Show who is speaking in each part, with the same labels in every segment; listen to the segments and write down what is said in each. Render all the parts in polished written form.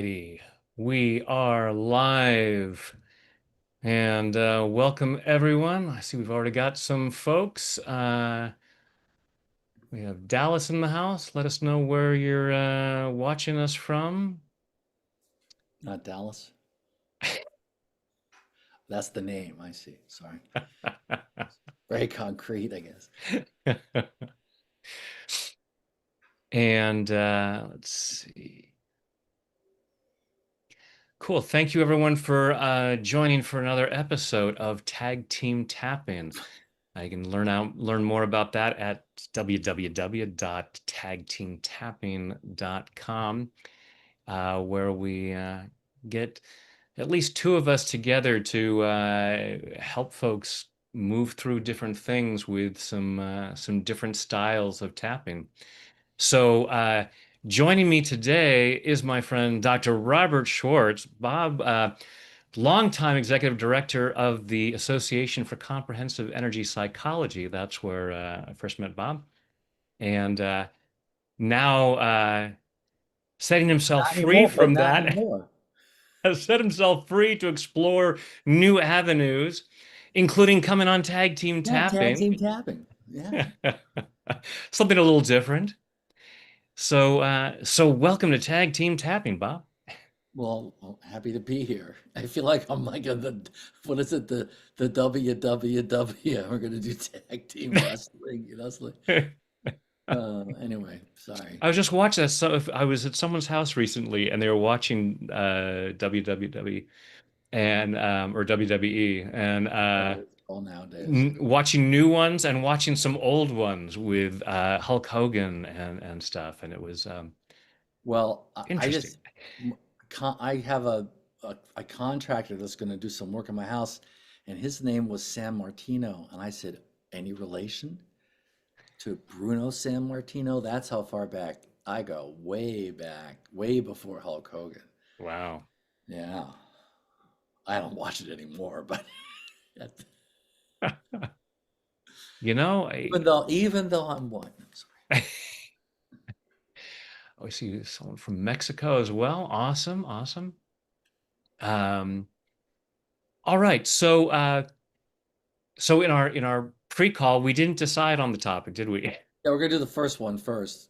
Speaker 1: Alrighty, we are live and welcome everyone. I see we've already got some folks. We have Dallas in the house. Let us know where you're watching us from.
Speaker 2: Not Dallas. That's the name. I see. Sorry. Very concrete, I guess.
Speaker 1: And let's see. Cool. Thank you everyone for joining for another episode of Tag Team Tapping. You can learn more about that at www.tagteamtapping.com, where we get at least two of us together to help folks move through different things with some different styles of tapping. So, joining me today is my friend Dr. Robert Schwarz. Bob, longtime executive director of the Association for Comprehensive Energy Psychology. That's where I first met Bob. And now setting himself
Speaker 2: Not
Speaker 1: free
Speaker 2: anymore, but
Speaker 1: from
Speaker 2: not
Speaker 1: that,
Speaker 2: anymore.
Speaker 1: has set himself free to explore new avenues, including coming on Tag Team
Speaker 2: Yeah, tag team
Speaker 1: Tapping.
Speaker 2: tapping. Yeah.
Speaker 1: Something a little different. So welcome to Tag Team Tapping, Bob.
Speaker 2: Well, happy to be here. I feel like I'm like what is it? The WWW. We're gonna do tag team wrestling. It's like, anyway, sorry.
Speaker 1: I was just watching that. So I was at someone's house recently, and they were watching WWW and or WWE, and
Speaker 2: Whatever it's called nowadays.
Speaker 1: watching new ones and watching some old ones with Hulk Hogan and stuff, and it was
Speaker 2: Well, I
Speaker 1: interesting.
Speaker 2: just I have a contractor that's going to do some work in my house, and his name was San Martino, and I said, any relation to Bruno San Martino? That's how far back I go, way back, way before Hulk Hogan.
Speaker 1: Wow.
Speaker 2: Yeah, I don't watch it anymore, but
Speaker 1: You know,
Speaker 2: even though I'm what? I'm sorry.
Speaker 1: I see someone from Mexico as well. Awesome, awesome. Um, all right. So in our pre-call, we didn't decide on the topic, did we?
Speaker 2: Yeah, we're gonna do the first one first.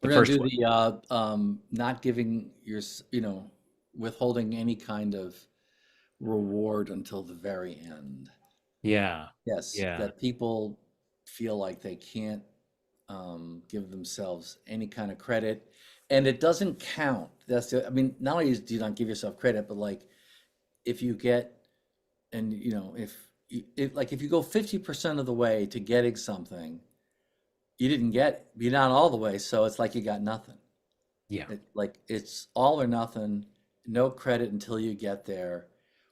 Speaker 1: The
Speaker 2: We're gonna
Speaker 1: first
Speaker 2: do
Speaker 1: one.
Speaker 2: the not giving withholding any kind of reward until the very end.
Speaker 1: Yeah.
Speaker 2: Yes,
Speaker 1: Yeah.
Speaker 2: that people feel like they can't give themselves any kind of credit, and it doesn't count. I mean, not only do you not give yourself credit, but like if you get, and if you go 50% of the way to getting something, you're not all the way, so it's like you got nothing.
Speaker 1: Yeah.
Speaker 2: It's all or nothing, no credit until you get there,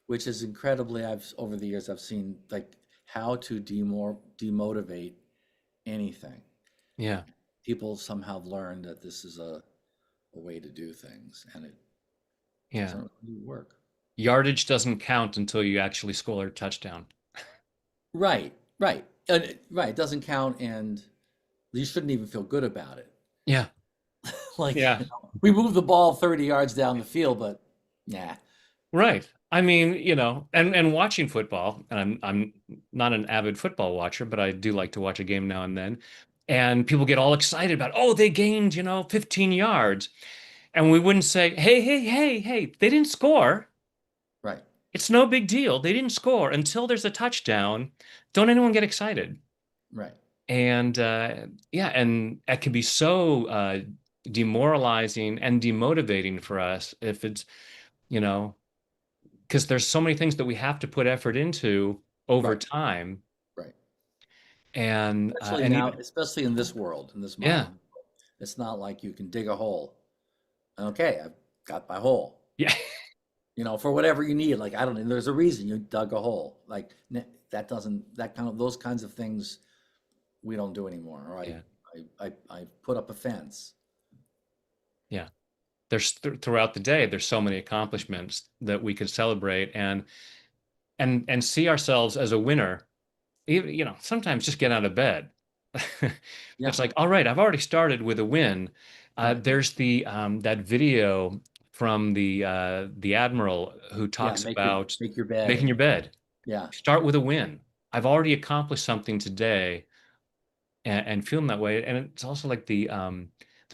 Speaker 2: which is incredibly. Over the years I've seen like how to demotivate anything.
Speaker 1: Yeah.
Speaker 2: People somehow have learned that this is a way to do things, and it
Speaker 1: Yeah.
Speaker 2: doesn't really work.
Speaker 1: Yardage doesn't count until you actually score a touchdown.
Speaker 2: Right, right, right. It doesn't count, and you shouldn't even feel good about it.
Speaker 1: Yeah.
Speaker 2: Like,
Speaker 1: Yeah.
Speaker 2: we moved the ball 30 yards down the field, but yeah,
Speaker 1: Right. I mean, and watching football, and I'm not an avid football watcher, but I do like to watch a game now and then. And people get all excited about, oh, they gained, 15 yards. And we wouldn't say, hey, hey, hey, hey, they didn't score.
Speaker 2: right,
Speaker 1: It's no big deal. They didn't score until there's a touchdown. Don't anyone get excited.
Speaker 2: right.
Speaker 1: And yeah, and that can be so demoralizing and demotivating for us if it's, you know, because there's so many things that we have to put effort into over
Speaker 2: Right,
Speaker 1: time.
Speaker 2: right.
Speaker 1: And
Speaker 2: Now,
Speaker 1: even,
Speaker 2: especially in this world, in this
Speaker 1: yeah,
Speaker 2: modern, it's not like you can dig a hole. Okay, I've got my hole.
Speaker 1: yeah,
Speaker 2: For whatever you need. Like, I don't know, there's a reason you dug a hole. Like, those kinds of things we don't do anymore. Or
Speaker 1: yeah,
Speaker 2: I put up a fence.
Speaker 1: yeah. There's throughout the day, there's so many accomplishments that we could celebrate and see ourselves as a winner. Even, sometimes just get out of bed.
Speaker 2: Yeah,
Speaker 1: It's like, all right, I've already started with a win.
Speaker 2: right.
Speaker 1: There's that video from the admiral who
Speaker 2: Yeah,
Speaker 1: talks about
Speaker 2: make your bed
Speaker 1: making
Speaker 2: and
Speaker 1: your bed.
Speaker 2: yeah.
Speaker 1: Start with a win. I've already accomplished something today, and feeling that way. And it's also like the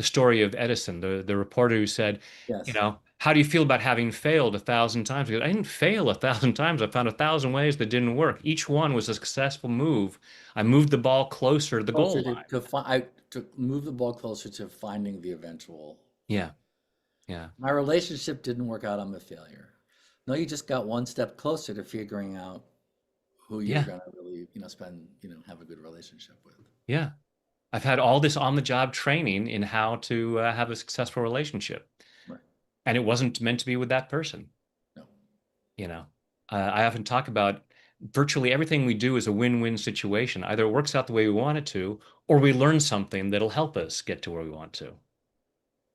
Speaker 1: story of Edison, the reporter who said,
Speaker 2: Yes.
Speaker 1: how do you feel about having failed 1,000 times? He goes, I didn't fail 1,000 times. I found 1,000 ways that didn't work. Each one was a successful move. I moved the ball closer to the
Speaker 2: Closer
Speaker 1: goal line.
Speaker 2: to find to move the ball closer to finding the eventual thing.
Speaker 1: Yeah, yeah,
Speaker 2: My relationship didn't work out. I'm a failure. No, you just got one step closer to figuring out who you're
Speaker 1: yeah,
Speaker 2: gonna really, spend, have a good relationship with.
Speaker 1: yeah. I've had all this on-the-job training in how to have a successful relationship,
Speaker 2: Right.
Speaker 1: and it wasn't meant to be with that person.
Speaker 2: No.
Speaker 1: You know, I often talk about virtually everything we do is a win-win situation. Either it works out the way we want it to, or we learn something that'll help us get to where we want to.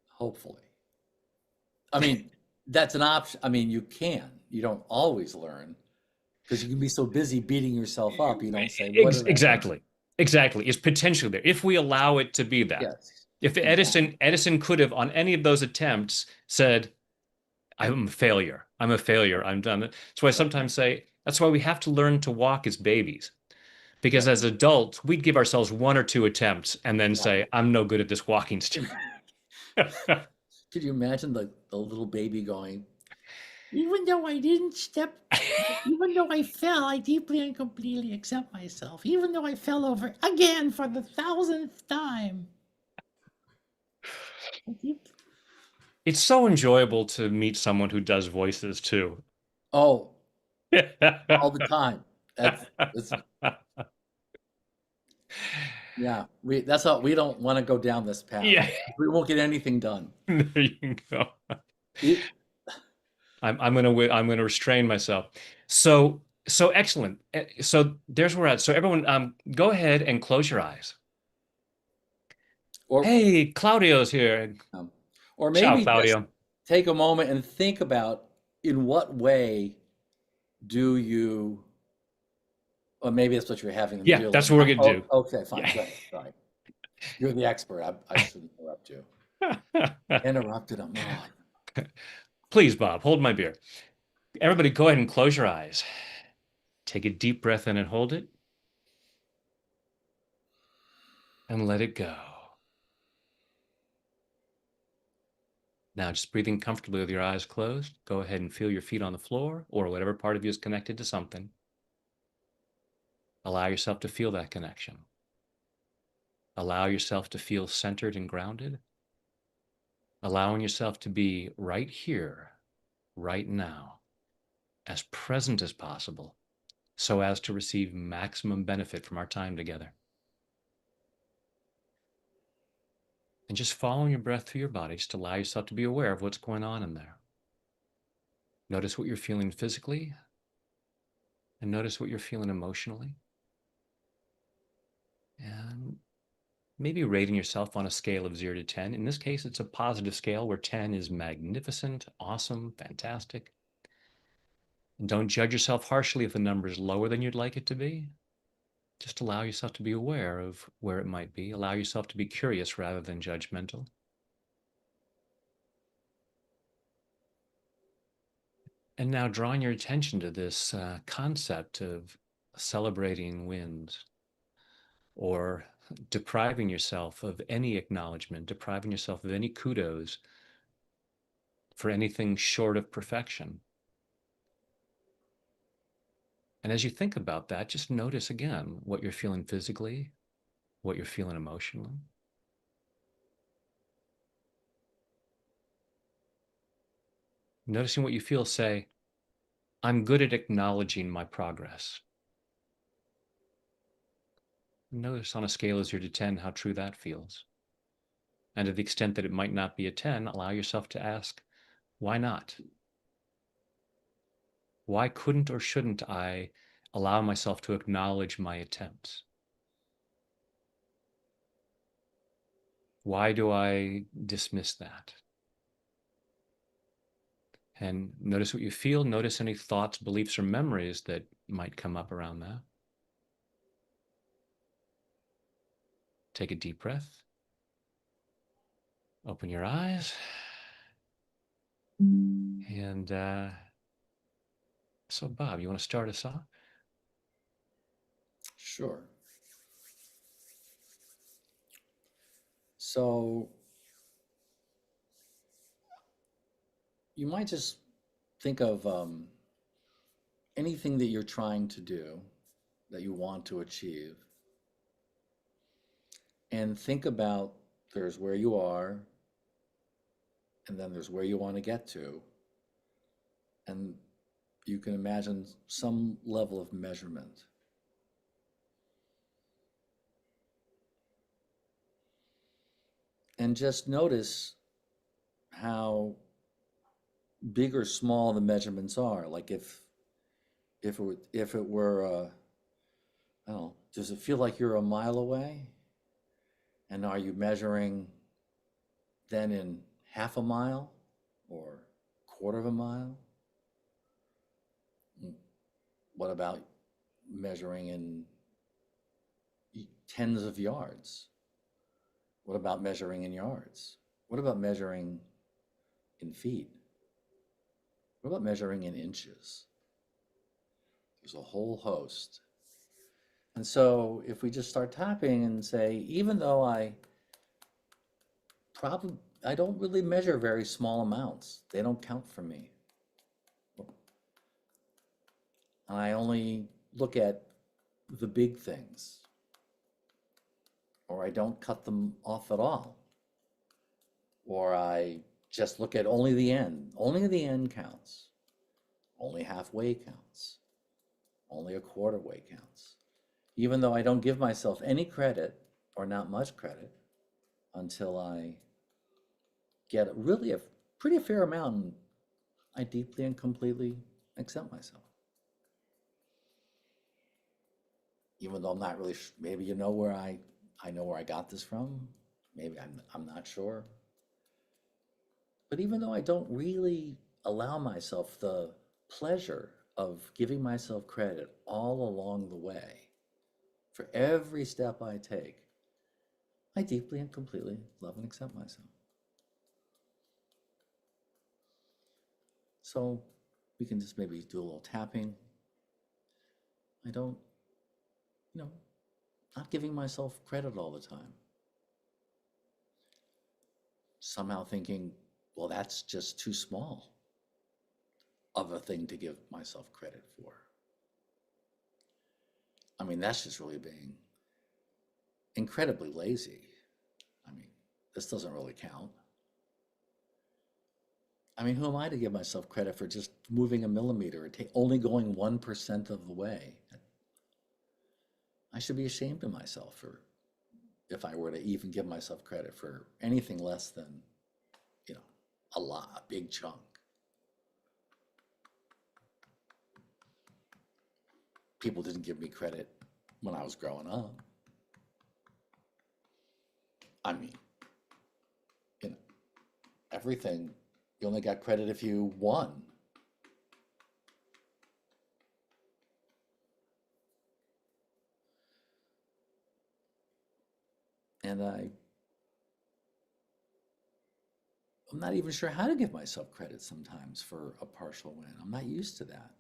Speaker 2: Hopefully. I mean, that's an option. I mean, you can. You don't always learn because you can be so busy beating yourself up, you don't say, "What did I learn?"
Speaker 1: Exactly. Exactly. It's potentially there if we allow it to be that.
Speaker 2: Yes,
Speaker 1: If
Speaker 2: exactly.
Speaker 1: Edison could have on any of those attempts said, I'm a failure. I'm a failure. I'm done. That's why I
Speaker 2: Right,
Speaker 1: sometimes say that's why we have to learn to walk as babies. Because
Speaker 2: right.
Speaker 1: as adults, we'd give ourselves one or two attempts and then
Speaker 2: Yeah.
Speaker 1: say, I'm no good at this walking stick.
Speaker 2: Could you imagine the little baby going, even though I didn't step, even though I fell, I deeply and completely accept myself, even though I fell over again for the thousandth time. I deep-
Speaker 1: It's so enjoyable to meet someone who does voices too.
Speaker 2: Oh, all the time. That's yeah. That's how we don't want to go down this path.
Speaker 1: Yeah,
Speaker 2: We won't get anything done.
Speaker 1: there you go.
Speaker 2: It,
Speaker 1: I'm gonna restrain myself. So excellent. So there's where we're at. So everyone, go ahead and close your eyes.
Speaker 2: or
Speaker 1: Hey, Claudio's here.
Speaker 2: um, or
Speaker 1: Ciao,
Speaker 2: maybe just
Speaker 1: Claudio.
Speaker 2: take a moment and think about in what way do you, or maybe that's what you're having them
Speaker 1: Yeah,
Speaker 2: do.
Speaker 1: that's
Speaker 2: Like,
Speaker 1: what we're gonna
Speaker 2: oh,
Speaker 1: do.
Speaker 2: okay, fine,
Speaker 1: Yeah.
Speaker 2: go ahead. Sorry, you're the expert. I shouldn't interrupt you. Interrupted him. Oh,
Speaker 1: Please, Bob, hold my beer. Everybody, go ahead and close your eyes. Take a deep breath in and hold it, and let it go. Now, just breathing comfortably with your eyes closed, go ahead and feel your feet on the floor or whatever part of you is connected to something. Allow yourself to feel that connection. Allow yourself to feel centered and grounded. Allowing yourself to be right here, right now, as present as possible, so as to receive maximum benefit from our time together. And just following your breath through your body, just allow yourself to be aware of what's going on in there. Notice what you're feeling physically, and notice what you're feeling emotionally. And maybe rating yourself on a scale of 0 to 10. In this case, it's a positive scale where 10 is magnificent, awesome, fantastic. And don't judge yourself harshly if the number is lower than you'd like it to be. Just allow yourself to be aware of where it might be. Allow yourself to be curious rather than judgmental. And now drawing your attention to this concept of celebrating wins or depriving yourself of any acknowledgement, depriving yourself of any kudos for anything short of perfection. And as you think about that, just notice again what you're feeling physically, what you're feeling emotionally. Noticing what you feel, say, I'm good at acknowledging my progress. Notice on a scale of 0 to 10 how true that feels. And to the extent that it might not be a 10, allow yourself to ask, why not? Why couldn't or shouldn't I allow myself to acknowledge my attempts? Why do I dismiss that? And notice what you feel. Notice any thoughts, beliefs, or memories that might come up around that. Take a deep breath. Open your eyes. And so, Bob, you want to start us off?
Speaker 2: Sure. So you might just think of anything that you're trying to do that you want to achieve, and think about there's where you are, and then there's where you want to get to. And you can imagine some level of measurement. And just notice how big or small the measurements are. Like if it were I don't know, does it feel like you're a mile away? And are you measuring then in half a mile or quarter of a mile? What about measuring in tens of yards? What about measuring in yards? What about measuring in feet? What about measuring in inches? There's a whole host. And so if we just start tapping and say, even though I don't really measure very small amounts, they don't count for me. I only look at the big things, or I don't cut them off at all, or I just look at only the end. Only the end counts. Only halfway counts. Only a quarter way counts. Even though I don't give myself any credit or not much credit until I get really a pretty fair amount, and I deeply and completely accept myself. Even though I'm not really, maybe you know where I know where I got this from. Maybe I'm not sure. But even though I don't really allow myself the pleasure of giving myself credit all along the way for every step I take, I deeply and completely love and accept myself. So we can just maybe do a little tapping. I don't, you know, not giving myself credit all the time. Somehow thinking, well, that's just too small of a thing to give myself credit for. I mean, that's just really being incredibly lazy. I mean, this doesn't really count. I mean, who am I to give myself credit for just moving a millimeter or only going 1% of the way? I should be ashamed of myself for if I were to even give myself credit for anything less than, you know, a big chunk. People didn't give me credit when I was growing up. I mean, you know, everything, you only got credit if you won. And I'm not even sure how to give myself credit sometimes for a partial win. I'm not used to that.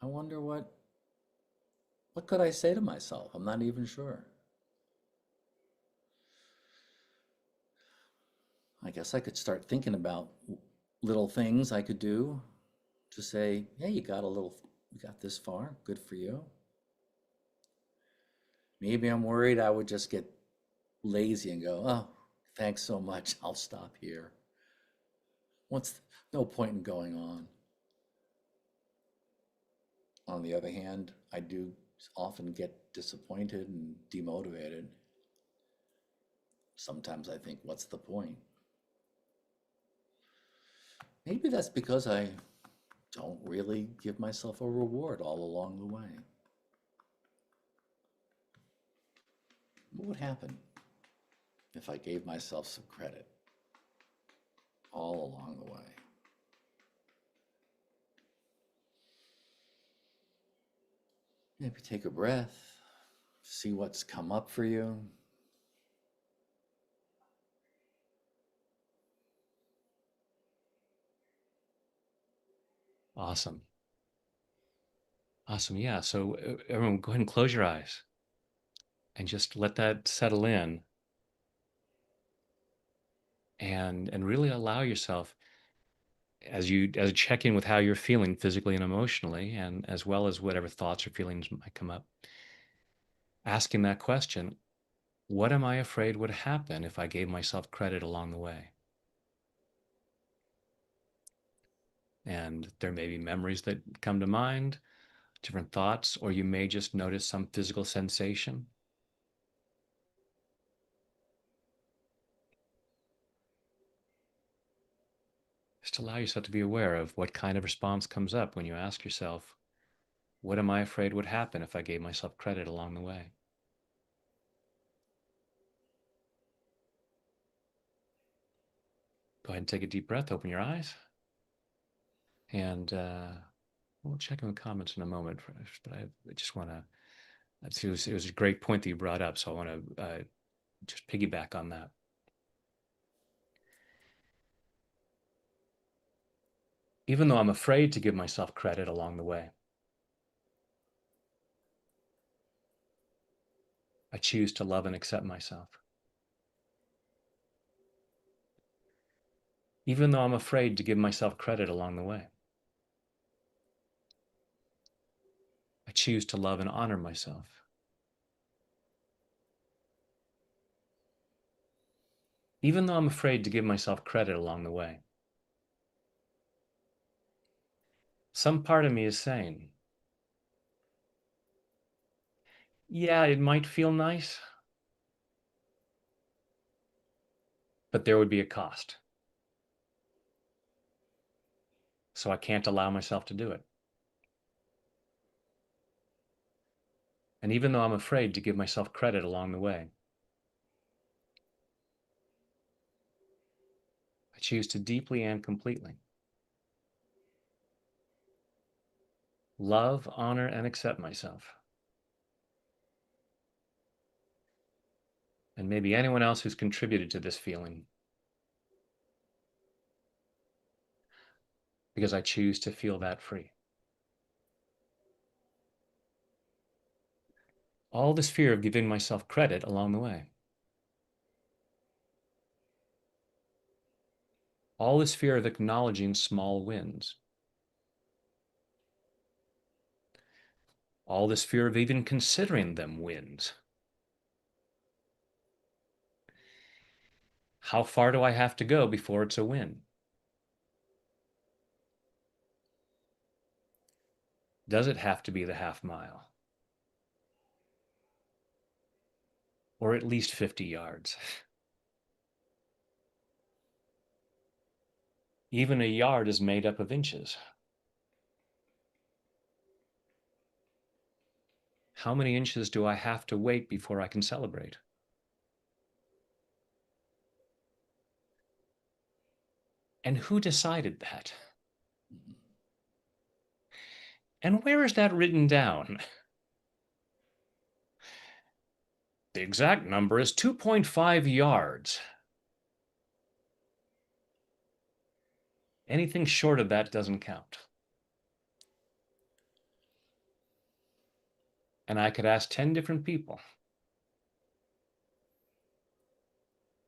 Speaker 2: I wonder what could I say to myself? I'm not even sure. I guess I could start thinking about little things I could do to say, hey, you got this far, good for you. Maybe I'm worried I would just get lazy and go, oh, thanks so much, I'll stop here. What's no point in going on? On the other hand, I do often get disappointed and demotivated. Sometimes I think, what's the point? Maybe that's because I don't really give myself a reward all along the way. What would happen if I gave myself some credit all along the way? Maybe take a breath, see what's come up for you.
Speaker 1: Awesome. Awesome. Yeah. So everyone go ahead and close your eyes and just let that settle in and really allow yourself as you check in with how you're feeling physically and emotionally, and as well as whatever thoughts or feelings might come up, asking that question, what am I afraid would happen if I gave myself credit along the way? And there may be memories that come to mind, different thoughts, or you may just notice some physical sensation. Just allow yourself to be aware of what kind of response comes up when you ask yourself, what am I afraid would happen if I gave myself credit along the way? Go ahead and take a deep breath, open your eyes, and we'll check in the comments in a moment. But I just want to, it was a great point that you brought up, so I want to just piggyback on that. Even though I'm afraid to give myself credit along the way, I choose to love and accept myself. Even though I'm afraid to give myself credit along the way, I choose to love and honor myself. Even though I'm afraid to give myself credit along the way, some part of me is saying, yeah, it might feel nice, but there would be a cost. So I can't allow myself to do it. And even though I'm afraid to give myself credit along the way, I choose to deeply and completely love, honor, and accept myself. And maybe anyone else who's contributed to this feeling, because I choose to feel that free. All this fear of giving myself credit along the way. All this fear of acknowledging small wins. All this fear of even considering them wins. How far do I have to go before it's a win? Does it have to be the half mile? Or at least 50 yards? Even a yard is made up of inches. How many inches do I have to wait before I can celebrate? And who decided that? And where is that written down? The exact number is 2.5 yards. Anything short of that doesn't count. And I could ask 10 different people,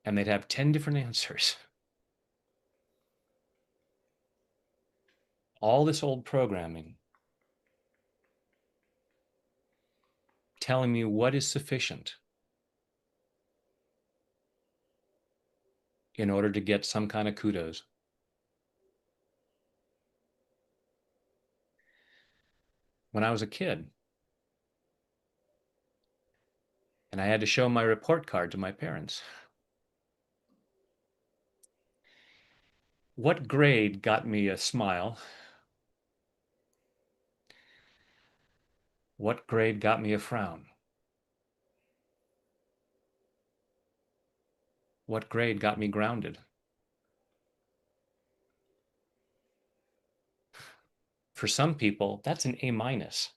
Speaker 1: and they'd have 10 different answers. All this old programming telling me what is sufficient in order to get some kind of kudos. When I was a kid, and I had to show my report card to my parents, what grade got me a smile? What grade got me a frown? What grade got me grounded? For some people, that's an A minus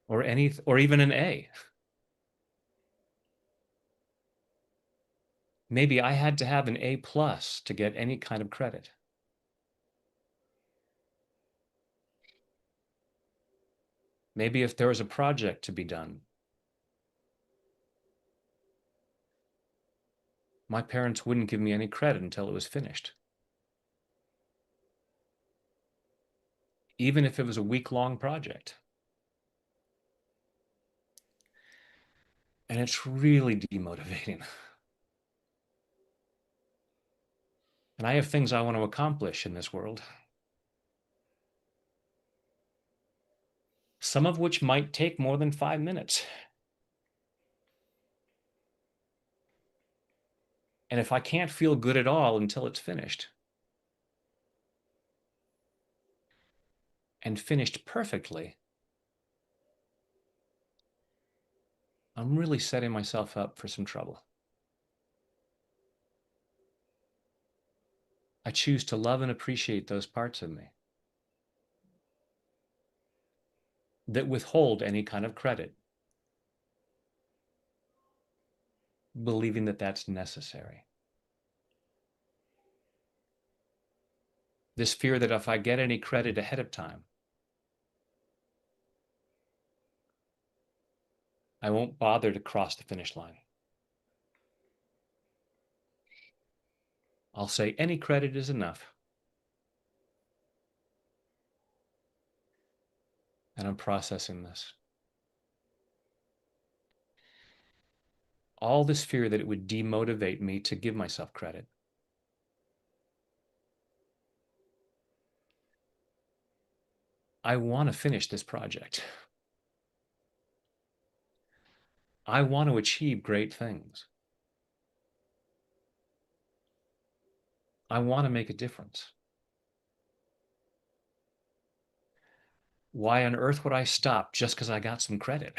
Speaker 1: or even an A. Maybe I had to have an A plus to get any kind of credit. Maybe if there was a project to be done, my parents wouldn't give me any credit until it was finished, even if it was a week-long project. And it's really demotivating. And I have things I want to accomplish in this world, some of which might take more than 5 minutes. And if I can't feel good at all until it's finished, and finished perfectly, I'm really setting myself up for some trouble. I choose to love and appreciate those parts of me that withhold any kind of credit, believing that that's necessary. This fear that if I get any credit ahead of time, I won't bother to cross the finish line. I'll say any credit is enough. And I'm processing this. All this fear that it would demotivate me to give myself credit. I want to finish this project. I want to achieve great things. I want to make a difference. Why on earth would I stop just because I got some credit?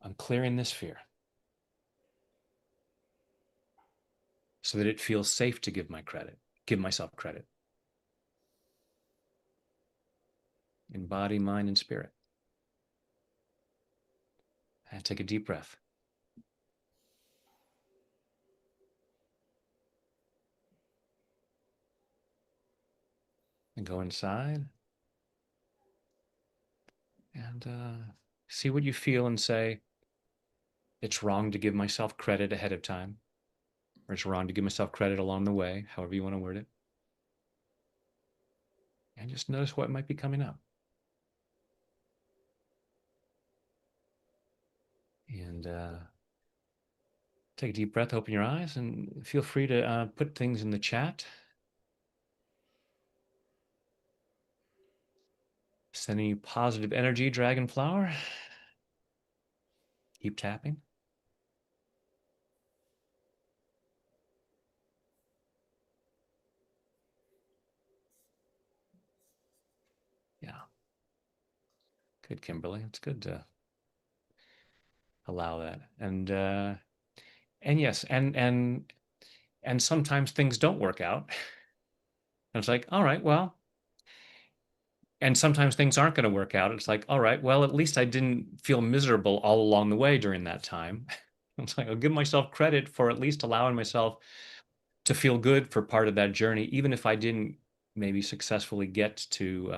Speaker 1: I'm clearing this fear so that it feels safe to give myself credit in body, mind, and spirit. And take a deep breath and go inside and see what you feel and say, it's wrong to give myself credit ahead of time, or it's wrong to give myself credit along the way, however you want to word it. And just notice what might be coming up. And take a deep breath, open your eyes, and feel free to put things in the chat. Sending you positive energy, Dragon Flower. Keep tapping. Yeah. Good, Kimberly. It's good to allow that. And yes, and sometimes things don't work out. And it's like, all right, well, and sometimes things aren't going to work out. It's like, all right, well, at least I didn't feel miserable all along the way during that time. It's like, I'll give myself credit for at least allowing myself to feel good for part of that journey, even if I didn't maybe successfully get to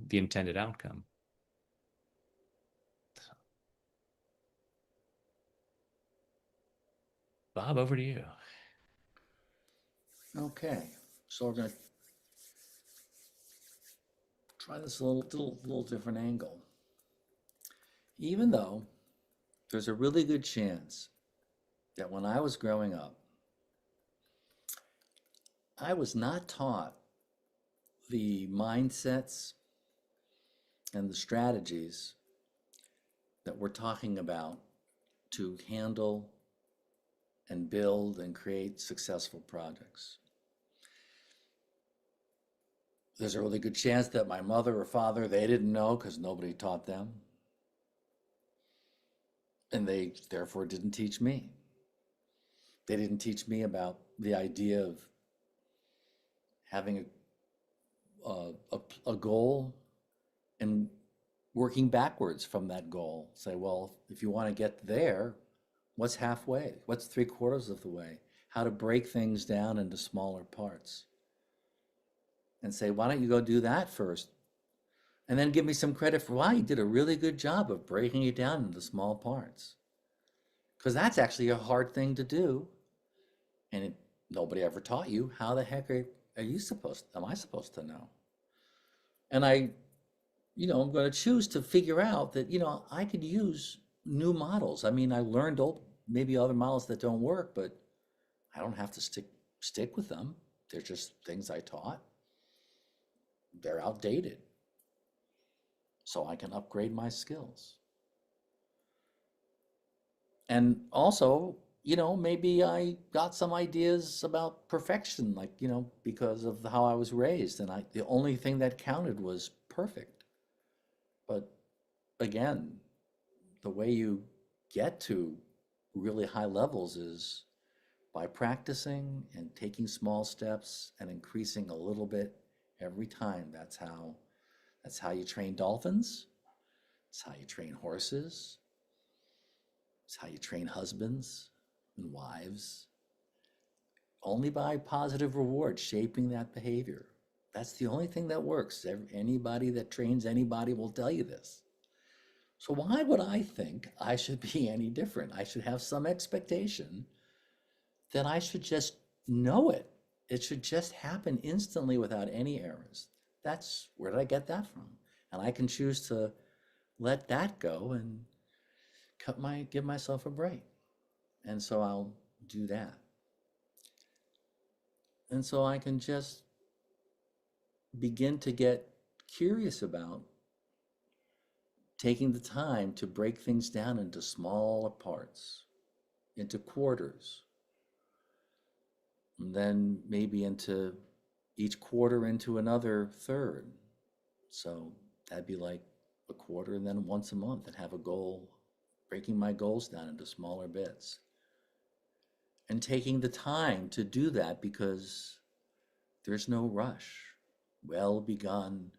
Speaker 1: the intended outcome. Bob, over to you.
Speaker 2: Okay, so we're going to try this a little different angle. Even though there's a really good chance that when I was growing up, I was not taught the mindsets and the strategies that we're talking about to handle and build and create successful projects. There's a really good chance that my mother or father, they didn't know because nobody taught them. And they therefore didn't teach me. They didn't teach me about the idea of having a goal and working backwards from that goal. Say, well, if you want to get there, what's halfway? What's three quarters of the way? How to break things down into smaller parts. And say, why don't you go do that first? And then give me some credit for why you did a really good job of breaking it down into small parts. Because that's actually a hard thing to do. And nobody ever taught you. How the heck are you supposed, am I supposed to know? And I'm going to choose to figure out that, I could use new models. I mean, I learned maybe other models that don't work, but I don't have to stick with them. They're just things I taught. They're outdated. So I can upgrade my skills. And also, maybe I got some ideas about perfection, like, because of how I was raised, and the only thing that counted was perfect. But again, the way you get to really high levels is by practicing and taking small steps and increasing a little bit every time. That's how you train dolphins. That's how you train horses. It's how you train husbands and wives. Only by positive reward shaping that behavior. That's the only thing that works. Anybody that trains anybody will tell you this. So why would I think I should be any different? I should have some expectation that I should just know it. It should just happen instantly without any errors. That's where did I get that from? And I can choose to let that go and give myself a break. And so I'll do that. And so I can just begin to get curious about taking the time to break things down into smaller parts, into quarters, and then maybe into each quarter into another third. So that'd be like a quarter and then once a month, and have a goal, breaking my goals down into smaller bits. And taking the time to do that because there's no rush. Well begun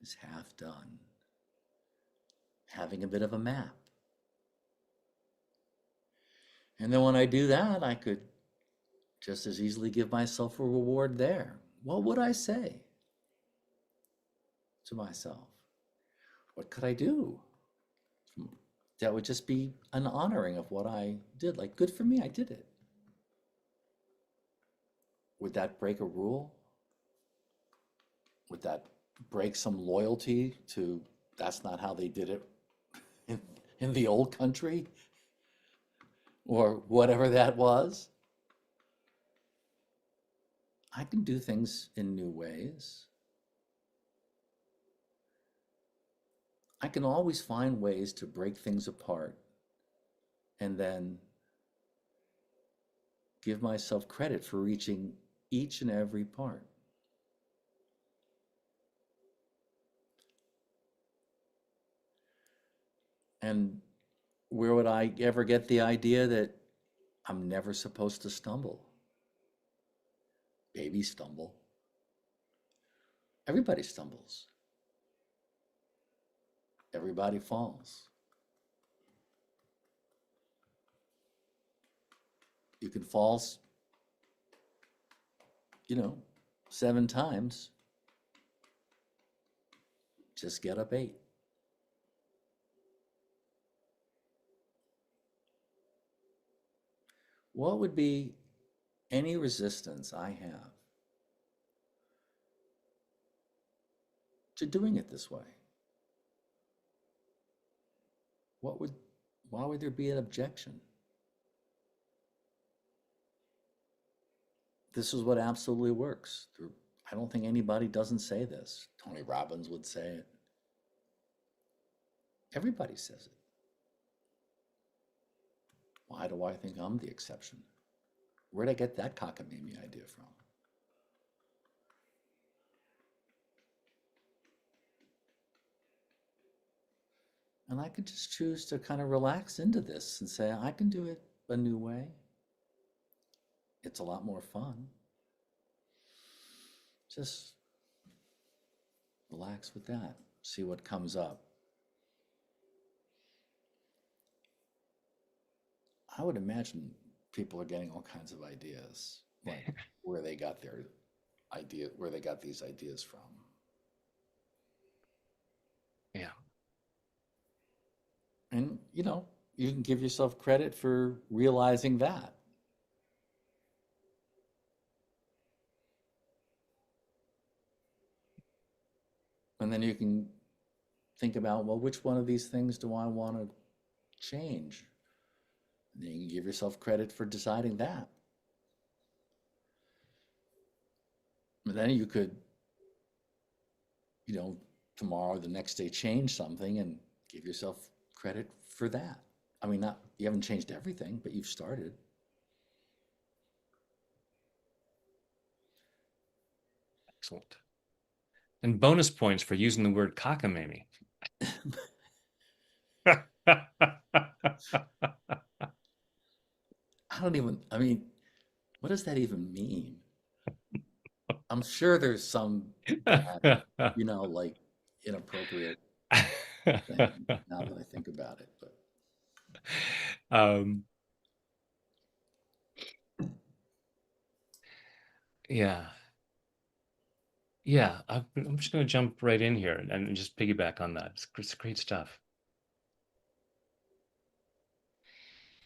Speaker 2: is half done. Having a bit of a map. And then when I do that, I could just as easily give myself a reward there. What would I say to myself? What could I do? That would just be an honoring of what I did. Like, good for me, I did it. Would that break a rule? Would that break some loyalty to that's not how they did it in, in the old country? Or whatever that was? I can do things in new ways. I can always find ways to break things apart and then give myself credit for reaching each and every part. And where would I ever get the idea that I'm never supposed to stumble? Babies stumble. Everybody stumbles. Everybody falls. You can fall, 7 times. Just get up 8. What would be any resistance I have to doing it this way? Why would there be an objection? This is what absolutely works. I don't think anybody doesn't say this. Tony Robbins would say it. Everybody says it. Why do I think I'm the exception? Where'd I get that cockamamie idea from? And I could just choose to kind of relax into this and say, I can do it a new way. It's a lot more fun. Just relax with that. See what comes up. I would imagine people are getting all kinds of ideas, like where they got their where they got these ideas from.
Speaker 1: Yeah.
Speaker 2: And, you can give yourself credit for realizing that. And then you can think about, well, which one of these things do I want to change? And then you can give yourself credit for deciding that. And then you could, you know, tomorrow, the next day, change something and give yourself credit for that. I mean, not, you haven't changed everything, but you've started.
Speaker 1: Excellent. And bonus points for using the word cockamamie.
Speaker 2: I mean, what does that even mean? I'm sure there's some bad, like inappropriate thing now that I think about it. But
Speaker 1: um, yeah. Yeah. I'm just going to jump right in here and just piggyback on that. It's great stuff.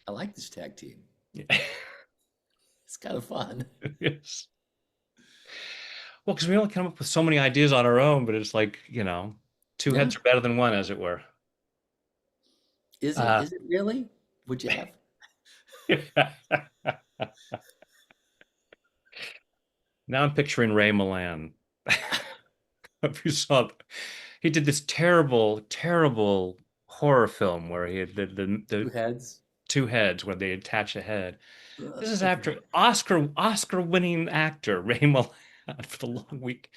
Speaker 2: I like this tag team.
Speaker 1: Yeah.
Speaker 2: It's kind of fun.
Speaker 1: Yes. Well, because we only come up with so many ideas on our own, but it's like, two
Speaker 2: Yeah.
Speaker 1: heads are better than one, as it were.
Speaker 2: Is it?
Speaker 1: Uh,
Speaker 2: Is it really? Would you have?
Speaker 1: now I'm picturing Ray Milan. If you saw, he did this terrible, terrible horror film where he had
Speaker 2: Two
Speaker 1: the
Speaker 2: heads?
Speaker 1: two heads where they attach a head. This is
Speaker 2: Okay.
Speaker 1: after Oscar winning actor Ray Milan for the long week.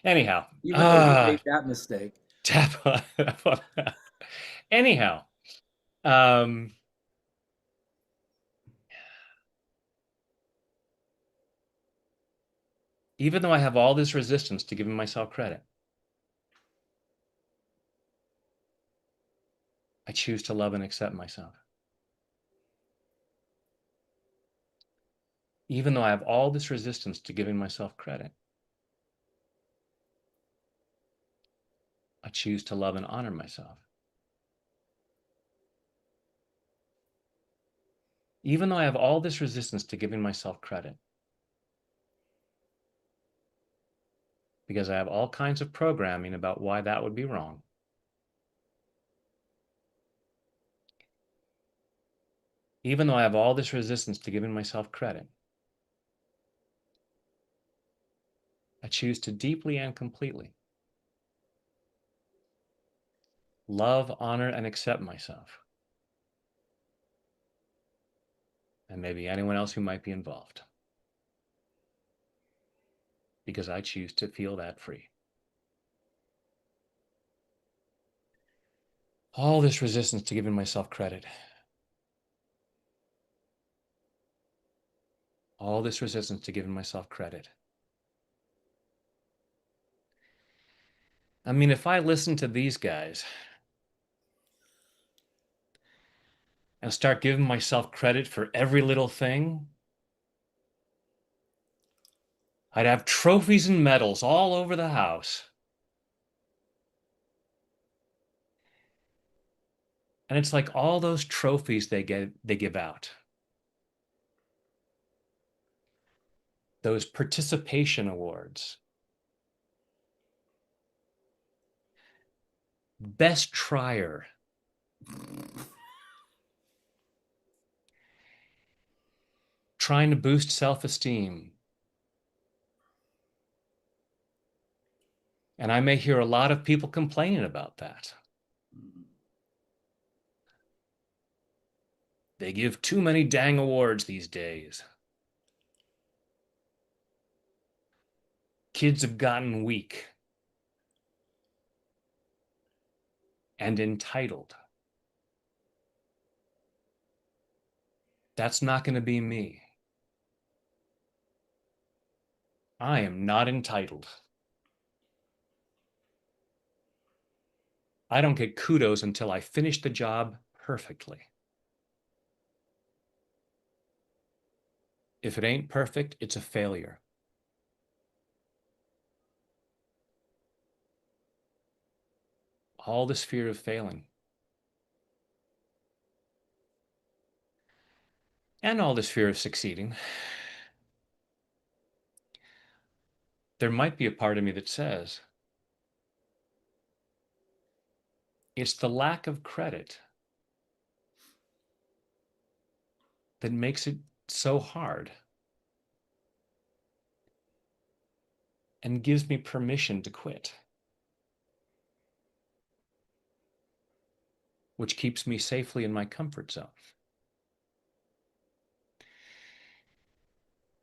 Speaker 1: Anyhow,
Speaker 2: Even though he made that mistake.
Speaker 1: tap on that. Anyhow, um, even though I have all this resistance to giving myself credit, I choose to love and accept myself. Even though I have all this resistance to giving myself credit, I choose to love and honor myself. Even though I have all this resistance to giving myself credit, because I have all kinds of programming about why that would be wrong. Even though I have all this resistance to giving myself credit, I choose to deeply and completely love, honor, and accept myself, and maybe anyone else who might be involved, because I choose to feel that free. All this resistance to giving myself credit, all this resistance to giving myself credit. I mean, if I listen to these guys and start giving myself credit for every little thing, I'd have trophies and medals all over the house. And it's like all those trophies they give out. Those participation awards. Best trier. Trying to boost self-esteem. And I may hear a lot of people complaining about that. They give too many dang awards these days. Kids have gotten weak and entitled. That's not going to be me. I am not entitled. I don't get kudos until I finish the job perfectly. If it ain't perfect, it's a failure. All this fear of failing and all this fear of succeeding. There might be a part of me that says it's the lack of credit that makes it so hard and gives me permission to quit, which keeps me safely in my comfort zone.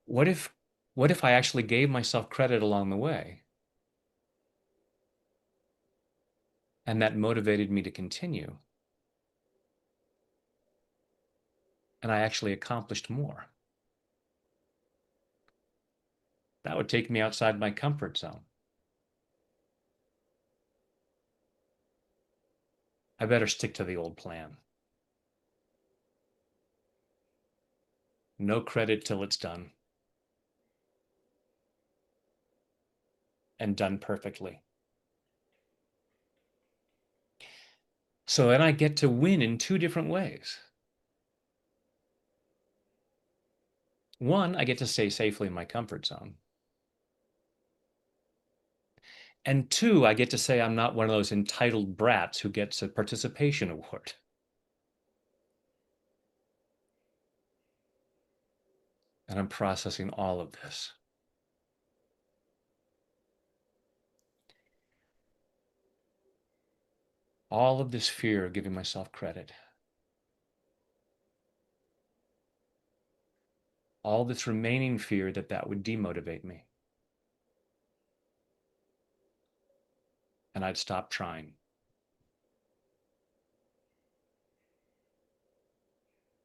Speaker 1: What if what if I actually gave myself credit along the way and that motivated me to continue and I actually accomplished more? That would take me outside my comfort zone. I better stick to the old plan. No credit till it's done and done perfectly. So then I get to win in two different ways. One, I get to stay safely in my comfort zone. And two, I get to say I'm not one of those entitled brats who gets a participation award. And I'm processing all of this. All of this fear of giving myself credit. All this remaining fear that that would demotivate me. And I'd stop trying.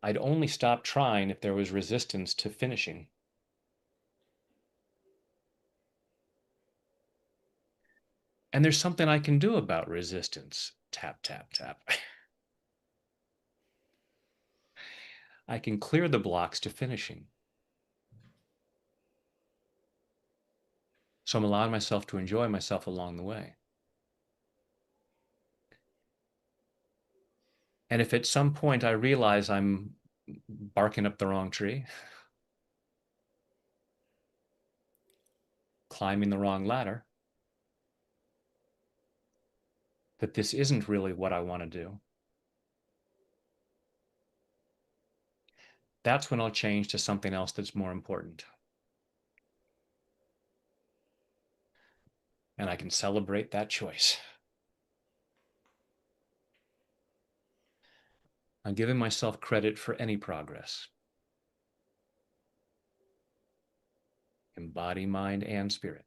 Speaker 1: I'd only stop trying if there was resistance to finishing. And there's something I can do about resistance. Tap, tap, tap. I can clear the blocks to finishing. So I'm allowing myself to enjoy myself along the way. And if at some point I realize I'm barking up the wrong tree, climbing the wrong ladder, that this isn't really what I want to do, that's when I'll change to something else that's more important. And I can celebrate that choice. I'm giving myself credit for any progress, in body, mind, and spirit.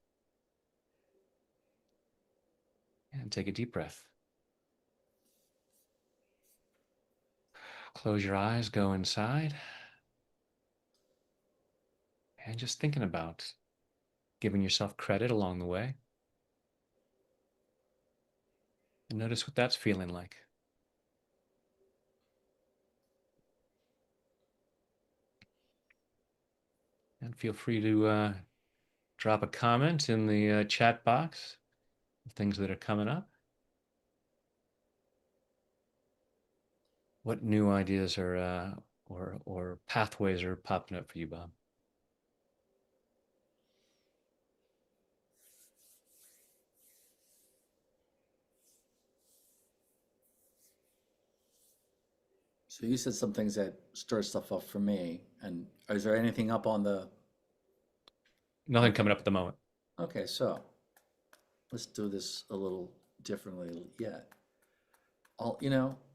Speaker 1: And take a deep breath. Close your eyes, go inside, and just thinking about giving yourself credit along the way. And notice what that's feeling like. And feel free to drop a comment in the chat box, things that are coming up. What new ideas are or pathways are popping up for you, Bob?
Speaker 2: So you said some things that stir stuff up for me. And is there anything up on the?
Speaker 1: Nothing
Speaker 2: Okay.
Speaker 1: coming up at the moment.
Speaker 2: Okay, so let's do this a little differently yet.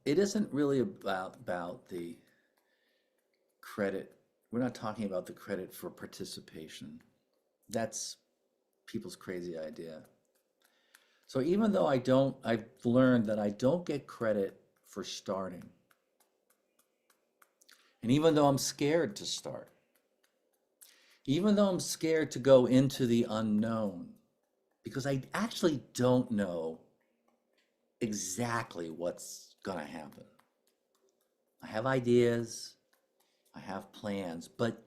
Speaker 2: It isn't really about the credit. We're not talking about the credit for participation. That's people's crazy idea. So even though I've learned that I don't get credit for starting. And even though I'm scared to start, even though I'm scared to go into the unknown, because I actually don't know exactly what's going to happen. I have ideas, I have plans, but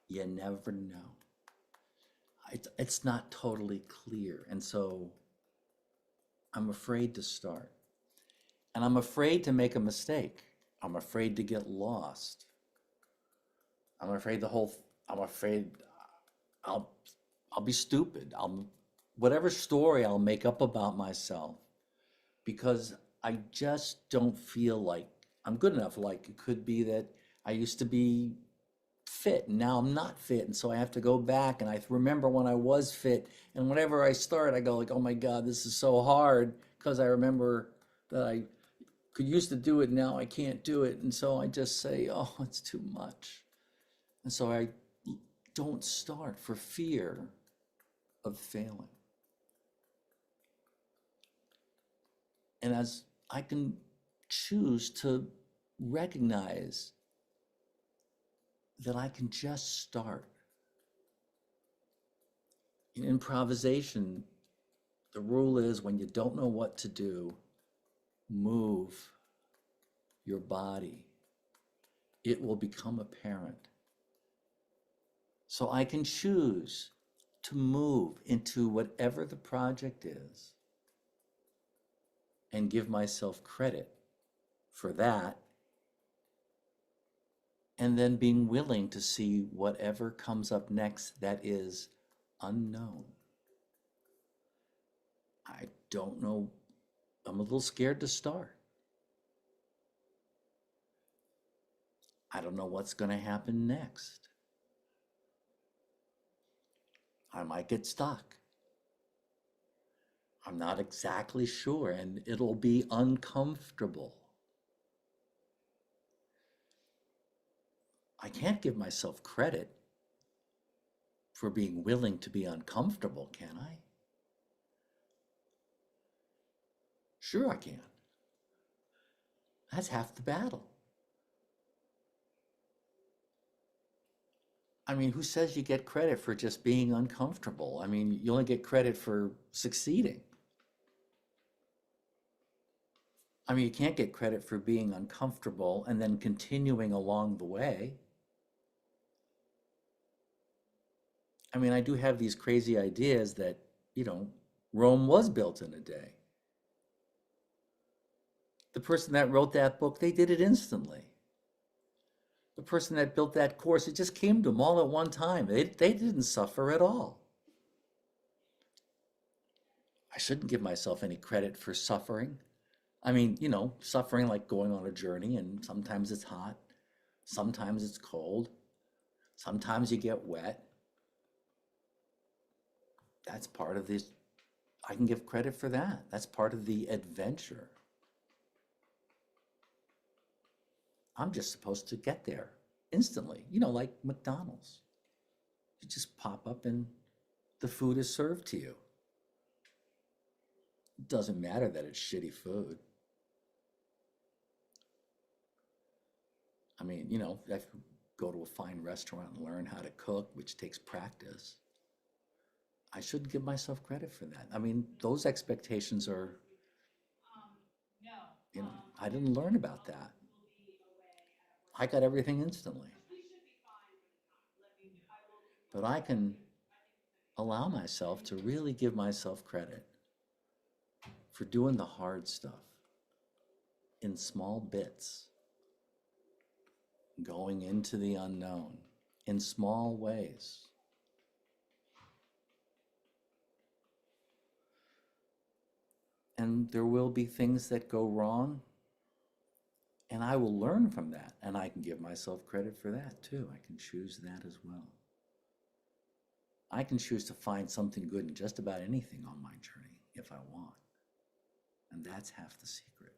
Speaker 2: You never know. It's not totally clear. And so I'm afraid to start. And I'm afraid to make a mistake. I'm afraid to get lost. I'm afraid the whole, I'm afraid I'll, I'll be stupid. Whatever story I'll make up about myself because I just don't feel like I'm good enough. Like it could be that I used to be fit and now I'm not fit. And so I have to go back and I remember when I was fit. And whenever I start, I go like, oh my God, this is so hard because I remember that I could used to do it. Now I can't do it. And so I just say, oh, it's too much. And so I don't start for fear of failing. And as I can choose to recognize that I can just start. In improvisation, the rule is when you don't know what to do, move your body. It will become apparent. So I can choose to move into whatever the project is and give myself credit for that, and then being willing to see whatever comes up next that is unknown. I don't know. I'm a little scared to start. I don't know what's going to happen next. I might get stuck. I'm not exactly sure, and it'll be uncomfortable. I can't give myself credit for being willing to be uncomfortable, can I? Sure, I can. That's half the battle. I mean, who says you get credit for just being uncomfortable? I mean, you only get credit for succeeding. I mean, you can't get credit for being uncomfortable and then continuing along the way. I mean, I do have these crazy ideas that, you know, Rome was built in a day. The person that wrote that book, they did it instantly. The person that built that course, it just came to them all at one time. They didn't suffer at all. I shouldn't give myself any credit for suffering. I mean, you know, suffering like going on a journey, and sometimes it's hot, sometimes it's cold, sometimes you get wet. That's part of this. I can give credit for that. That's part of the adventure. I'm just supposed to get there instantly, you know, like McDonald's. You just pop up and the food is served to you. It doesn't matter that it's shitty food. I mean, you know, I could go to a fine restaurant and learn how to cook, which takes practice. I shouldn't give myself credit for that. I mean, those expectations are, you know, I didn't learn about that. I got everything instantly. But I can allow myself to really give myself credit for doing the hard stuff in small bits, going into the unknown in small ways. And there will be things that go wrong, and I will learn from that. And I can give myself credit for that too. I can choose that as well. I can choose to find something good in just about anything on my journey if I want. And that's half the secret.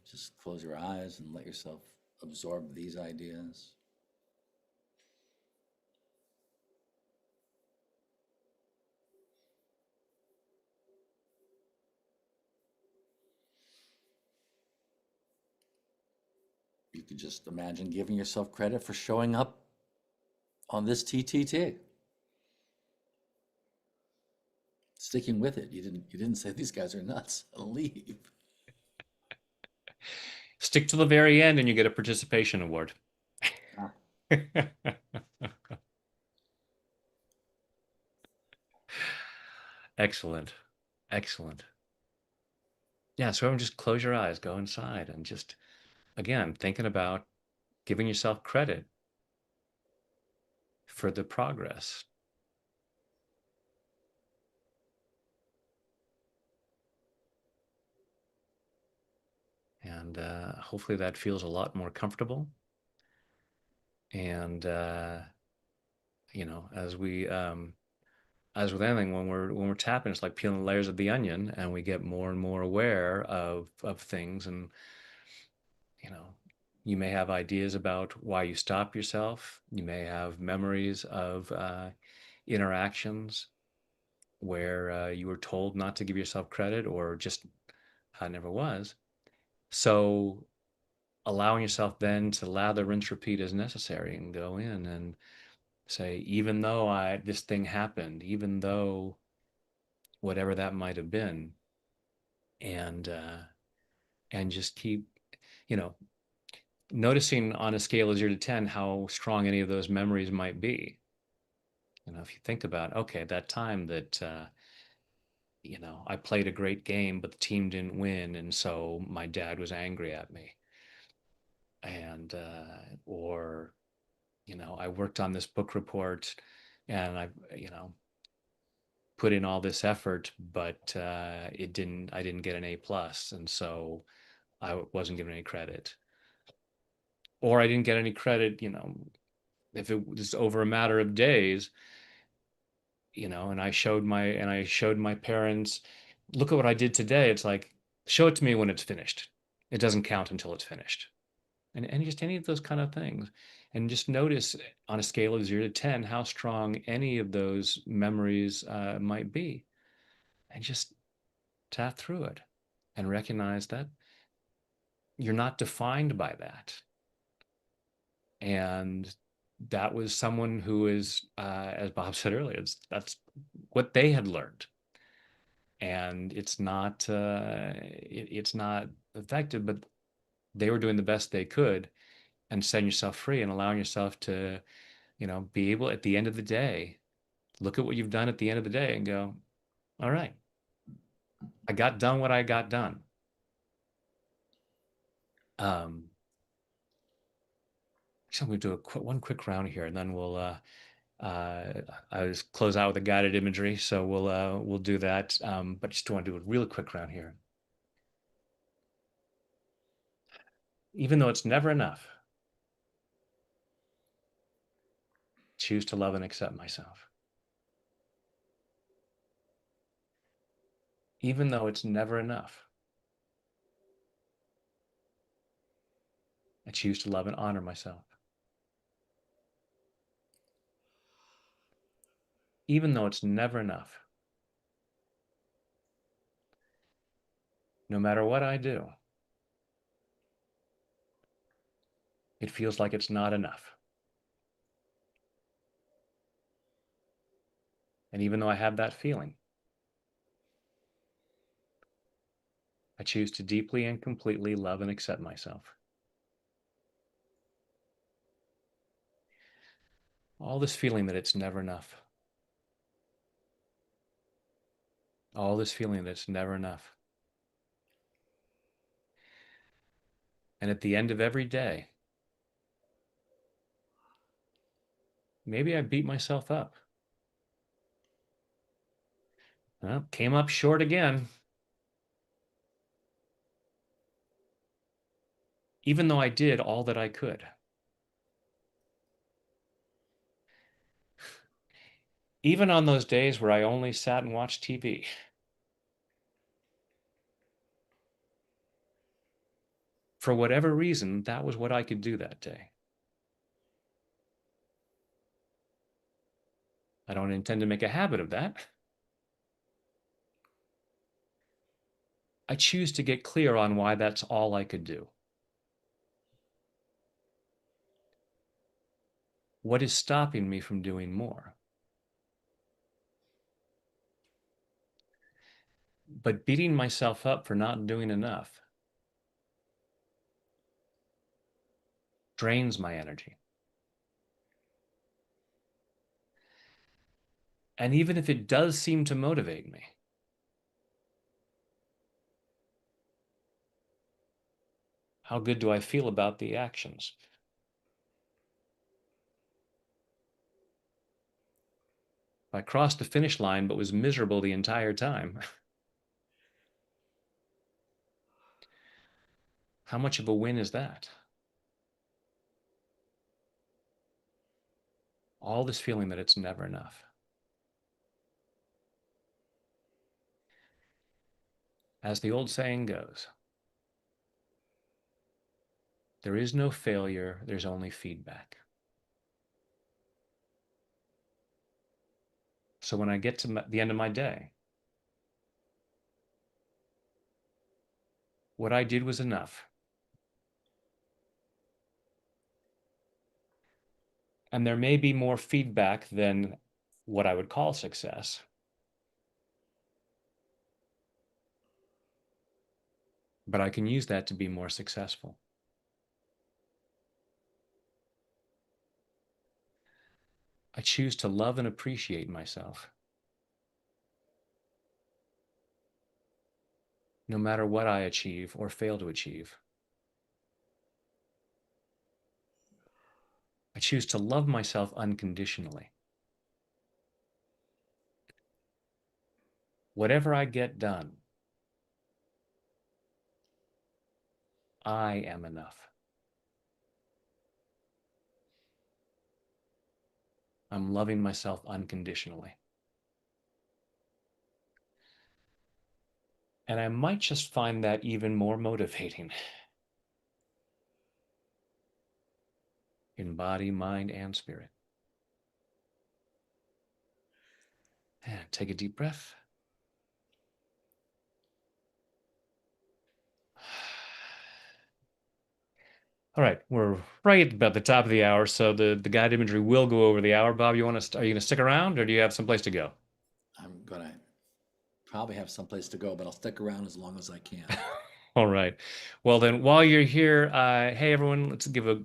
Speaker 2: Just close your eyes and let yourself absorb these ideas. You could just imagine giving yourself credit for showing up on this TTT, sticking with it. You didn't say these guys are nuts. Leave.
Speaker 1: Stick to the very end and you get a participation award. Excellent. Excellent. Yeah, so everyone just close your eyes, go inside, and just, again, thinking about giving yourself credit for the progress. And hopefully that feels a lot more comfortable. And, as with anything, when we're tapping, it's like peeling layers of the onion, and we get more and more aware of things. And you know, you may have ideas about why you stop yourself. You may have memories of interactions where you were told not to give yourself credit, or just never was. So allowing yourself then to lather, rinse, repeat as necessary, and go in and say, even though I this thing happened, even though whatever that might have been, and just keep, you know, noticing on a scale of 0 to 10 how strong any of those memories might be. If you think about, okay, that time that I played a great game, but the team didn't win, and so my dad was angry at me, and or I worked on this book report, and I put in all this effort, but I didn't get an A+, and so I wasn't given any credit, or I didn't get any credit, if it was over a matter of days, and I showed my parents, look at what I did today. It's like, show it to me when it's finished. It doesn't count until it's finished. And just any of those kind of things. And just notice on a scale of 0 to 10 how strong any of those memories might be. And just tap through it and recognize that you're not defined by that. And that was someone who is, as Bob said earlier, that's what they had learned. And it's not effective, but they were doing the best they could, and setting yourself free and allowing yourself to, be able at the end of the day, look at what you've done at the end of the day and go, all right, I got done what I got done. Um, so I'm going to do one quick round here, and then we'll I was close out with a guided imagery, so we'll do that. But just want to do a really quick round here. Even though it's never enough, choose to love and accept myself. Even though it's never enough, I choose to love and honor myself. Even though it's never enough, no matter what I do, it feels like it's not enough. And even though I have that feeling, I choose to deeply and completely love and accept myself. All this feeling that it's never enough. All this feeling that it's never enough. And at the end of every day, maybe I beat myself up. Well, came up short again. Even though I did all that I could. Even on those days where I only sat and watched TV. For whatever reason, that was what I could do that day. I don't intend to make a habit of that. I choose to get clear on why that's all I could do. What is stopping me from doing more? But beating myself up for not doing enough drains my energy. And even if it does seem to motivate me, how good do I feel about the actions? I crossed the finish line but was miserable the entire time. How much of a win is that? All this feeling that it's never enough. As the old saying goes, there is no failure, there's only feedback. So when I get to the end of my day, what I did was enough. And there may be more feedback than what I would call success, but I can use that to be more successful. I choose to love and appreciate myself, no matter what I achieve or fail to achieve. I choose to love myself unconditionally. Whatever I get done, I am enough. I'm loving myself unconditionally. And I might just find that even more motivating in body, mind, and spirit. And take a deep breath. All right, we're right at about the top of the hour, so the guided imagery will go over the hour. Bob, are you going to stick around, or do you have someplace to go?
Speaker 2: I'm gonna probably have someplace to go, but I'll stick around as long as I can.
Speaker 1: All right. Well, then, while you're here, hey everyone, let's give a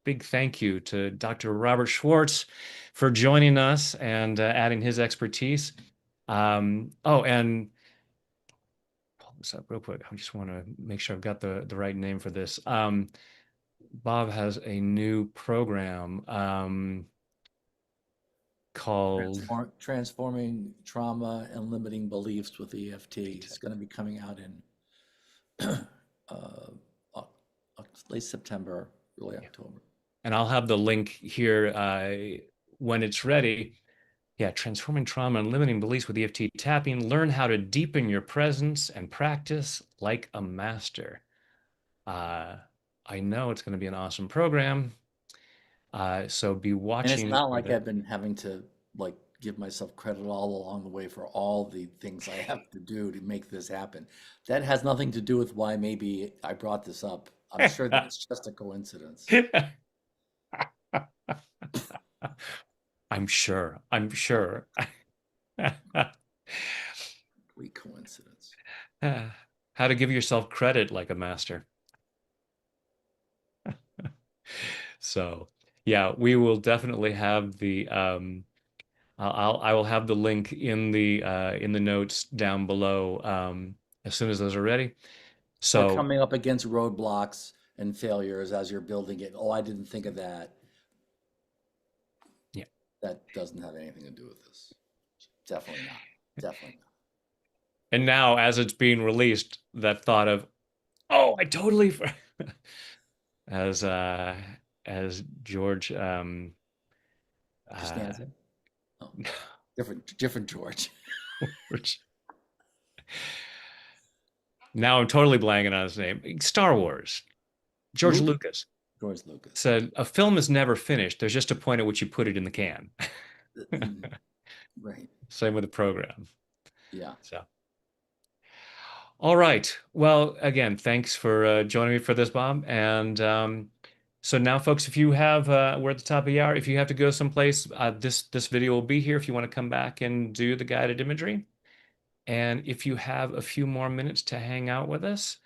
Speaker 1: big thank you to Dr. Robert Schwartz for joining us and adding his expertise. Oh, and pull this up real quick. I just want to make sure I've got the right name for this. Bob has a new program called
Speaker 2: Transforming trauma and limiting beliefs with EFT. It's going to be coming out in uh, late September, early
Speaker 1: Yeah.
Speaker 2: October.
Speaker 1: And I'll have the link here when it's ready. Yeah, transforming trauma and limiting beliefs with EFT tapping. Learn how to deepen your presence and practice like a master. Uh, I know it's going to be an awesome program. So be
Speaker 2: And it's
Speaker 1: watching
Speaker 2: not
Speaker 1: for
Speaker 2: like
Speaker 1: that.
Speaker 2: I've been having to like give myself credit all along the way for all the things I have to do to make this happen. That has nothing to do with why maybe I brought this up. I'm sure that's just a coincidence.
Speaker 1: I'm sure. I'm sure.
Speaker 2: Complete coincidence.
Speaker 1: How to give yourself credit like a master. So, yeah, we will definitely have the I will have the link in the notes down below as soon as those are ready.
Speaker 2: Or
Speaker 1: So,
Speaker 2: coming up against roadblocks and failures as you're building it. Oh, I didn't think of that.
Speaker 1: yeah.
Speaker 2: That doesn't have anything to do with this. Definitely not. Definitely not.
Speaker 1: And now as it's being released, that thought of, oh, I totally as uh as George uh
Speaker 2: Costanza? Oh, different George.
Speaker 1: now I'm totally blanking on his name. Star Wars. George
Speaker 2: Luke?
Speaker 1: Lucas
Speaker 2: George Lucas.
Speaker 1: said a film is never finished. There's just a point at which you put it in the can.
Speaker 2: Right.
Speaker 1: Same with the program.
Speaker 2: Yeah.
Speaker 1: So, all right. Well, again, thanks for joining me for this, Bob. And so now, folks, if you have, we're at the top of the hour. If you have to go someplace, this video will be here if you want to come back and do the guided imagery. And if you have a few more minutes to hang out with us,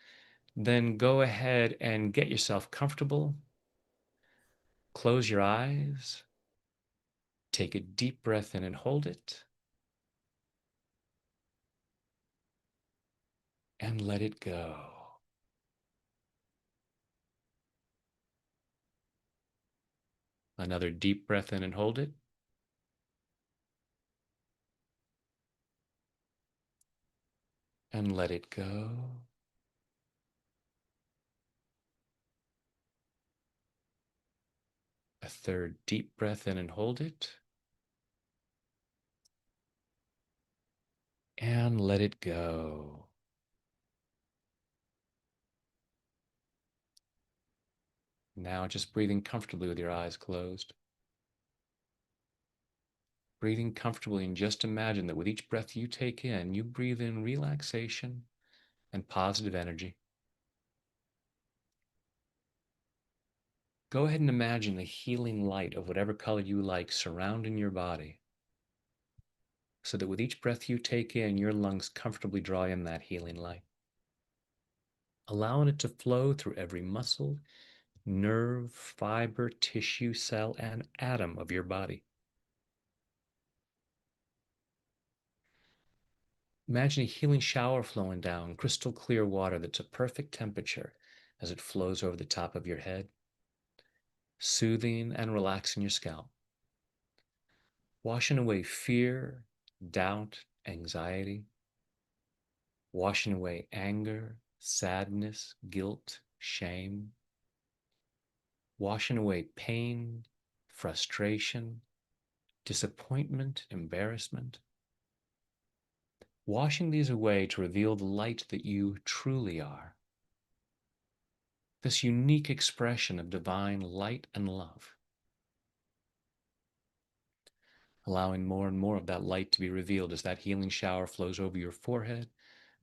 Speaker 1: then go ahead and get yourself comfortable. Close your eyes. Take a deep breath in and hold it. and let it go. Another deep breath in and hold it. And let it go. A third deep breath in and hold it. And let it go. Now just breathing comfortably with your eyes closed. Breathing comfortably, and just imagine that with each breath you take in, you breathe in relaxation and positive energy. Go ahead and imagine the healing light of whatever color you like surrounding your body, so that with each breath you take in, your lungs comfortably draw in that healing light, allowing it to flow through every muscle, nerve, fiber, tissue, cell, and atom of your body. Imagine a healing shower flowing down, crystal clear water that's a perfect temperature as it flows over the top of your head, soothing and relaxing your scalp, washing away fear, doubt, anxiety, washing away anger, sadness, guilt, shame, washing away pain, frustration, disappointment, embarrassment, washing these away to reveal the light that you truly are, this unique expression of divine light and love, allowing more and more of that light to be revealed as that healing shower flows over your forehead,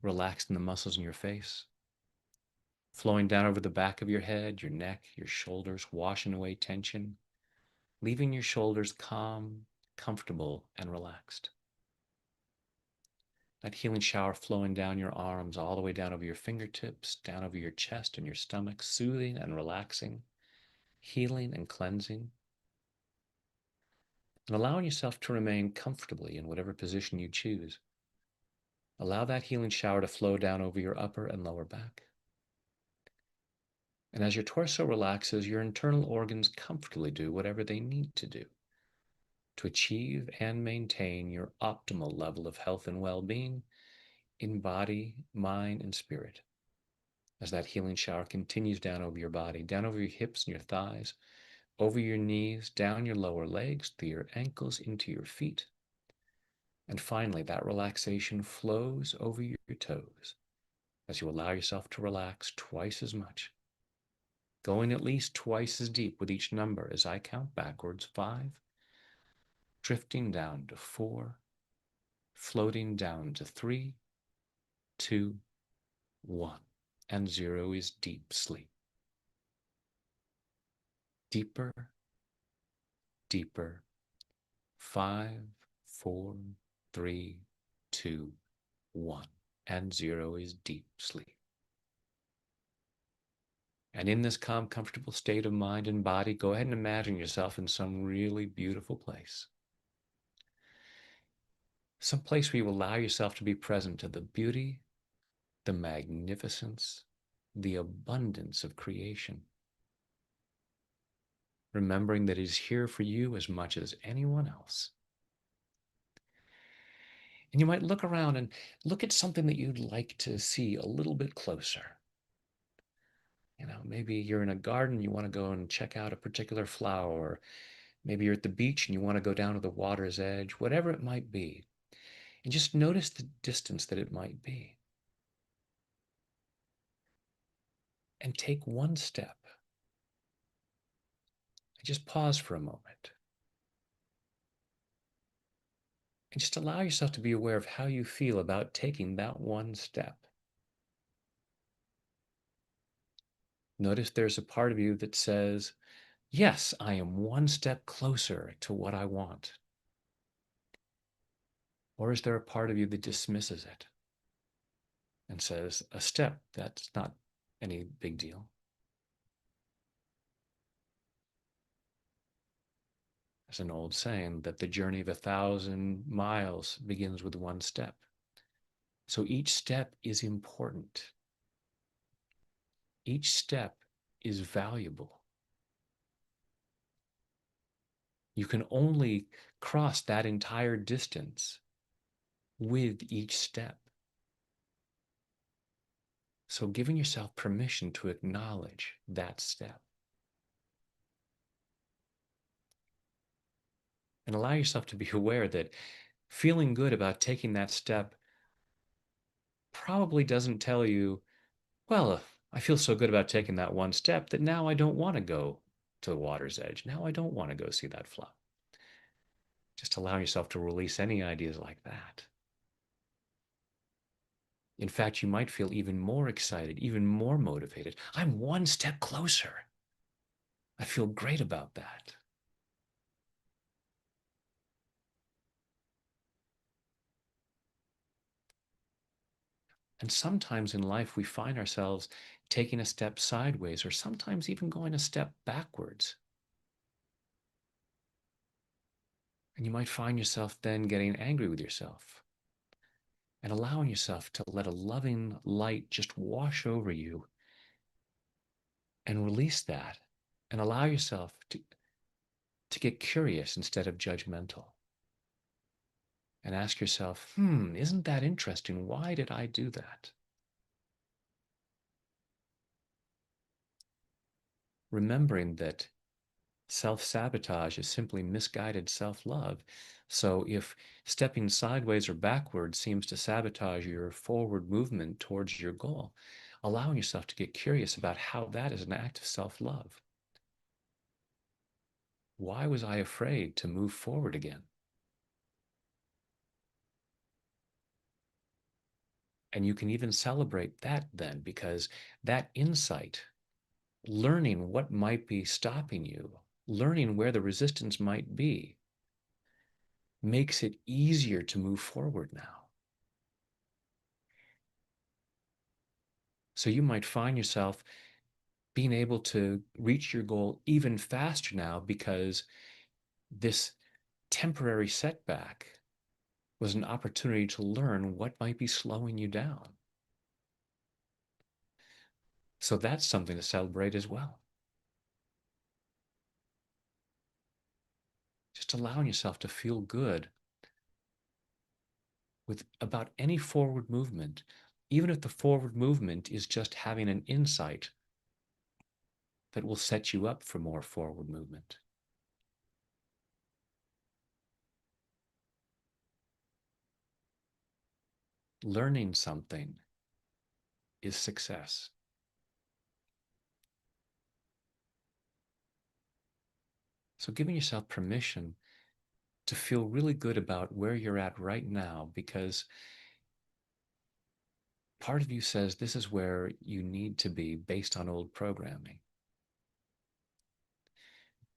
Speaker 1: relaxing the muscles in your face, flowing down over the back of your head, your neck, your shoulders, washing away tension, leaving your shoulders calm, comfortable, and relaxed. That healing shower flowing down your arms, all the way down over your fingertips, down over your chest and your stomach, soothing and relaxing, healing and cleansing, and allowing yourself to remain comfortably in whatever position you choose. Allow that healing shower to flow down over your upper and lower back. And as your torso relaxes, your internal organs comfortably do whatever they need to do to achieve and maintain your optimal level of health and well-being in body, mind, and spirit. As that healing shower continues down over your body, down over your hips and your thighs, over your knees, down your lower legs, through your ankles, into your feet. And finally, that relaxation flows over your toes as you allow yourself to relax twice as much, going at least twice as deep with each number as I count backwards: 5, drifting down to 4, floating down to 3, 2, 1, and 0 is deep sleep. Deeper, deeper. 5, 4, 3, 2, 1, and 0 is deep sleep. And in this calm, comfortable state of mind and body, go ahead and imagine yourself in some really beautiful place. Some place where you allow yourself to be present to the beauty, the magnificence, the abundance of creation. Remembering that it is here for you as much as anyone else. And you might look around and look at something that you'd like to see a little bit closer. Maybe you're in a garden, you want to go and check out a particular flower, or maybe you're at the beach and you want to go down to the water's edge, whatever it might be. And just notice the distance that it might be. And take one step. And just pause for a moment. And just allow yourself to be aware of how you feel about taking that one step. Notice there's a part of you that says, yes, I am one step closer to what I want. Or is there a part of you that dismisses it and says, a step, that's not any big deal? There's an old saying that the journey of 1,000 miles begins with one step. So each step is important. Each step is valuable. You can only cross that entire distance with each step. So giving yourself permission to acknowledge that step and allow yourself to be aware that feeling good about taking that step probably doesn't tell you, well, I feel so good about taking that one step that now I don't want to go to the water's edge. Now I don't want to go see that flow. Just allow yourself to release any ideas like that. In fact, you might feel even more excited, even more motivated. I'm one step closer. I feel great about that. And sometimes in life, we find ourselves taking a step sideways or sometimes even going a step backwards. And you might find yourself then getting angry with yourself and allowing yourself to let a loving light just wash over you and release that and allow yourself to get curious instead of judgmental and ask yourself, isn't that interesting? Why did I do that? Remembering that self-sabotage is simply misguided self-love. So if stepping sideways or backwards seems to sabotage your forward movement towards your goal, allowing yourself to get curious about how that is an act of self-love. Why was I afraid to move forward again? And you can even celebrate that then, because that insight, learning what might be stopping you, learning where the resistance might be, makes it easier to move forward now. So you might find yourself being able to reach your goal even faster now because this temporary setback was an opportunity to learn what might be slowing you down. So that's something to celebrate as well. Just allowing yourself to feel good with about any forward movement, even if the forward movement is just having an insight that will set you up for more forward movement. Learning something is success. So giving yourself permission to feel really good about where you're at right now, because part of you says this is where you need to be based on old programming.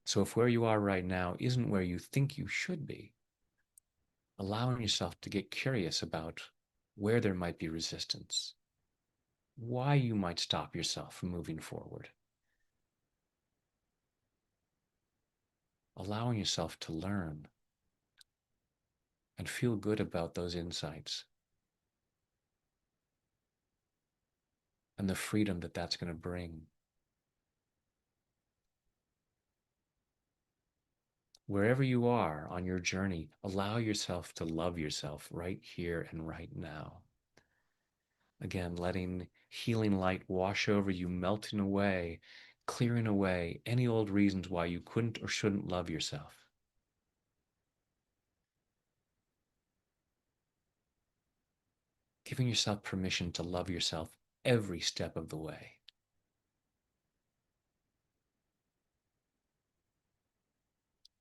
Speaker 1: So if where you are right now isn't where you think you should be, allowing yourself to get curious about where there might be resistance, why you might stop yourself from moving forward, allowing yourself to learn and feel good about those insights and the freedom that that's going to bring. Wherever you are on your journey, allow yourself to love yourself right here and right now. Again, letting healing light wash over you, melting away, clearing away any old reasons why you couldn't or shouldn't love yourself. Giving yourself permission to love yourself every step of the way.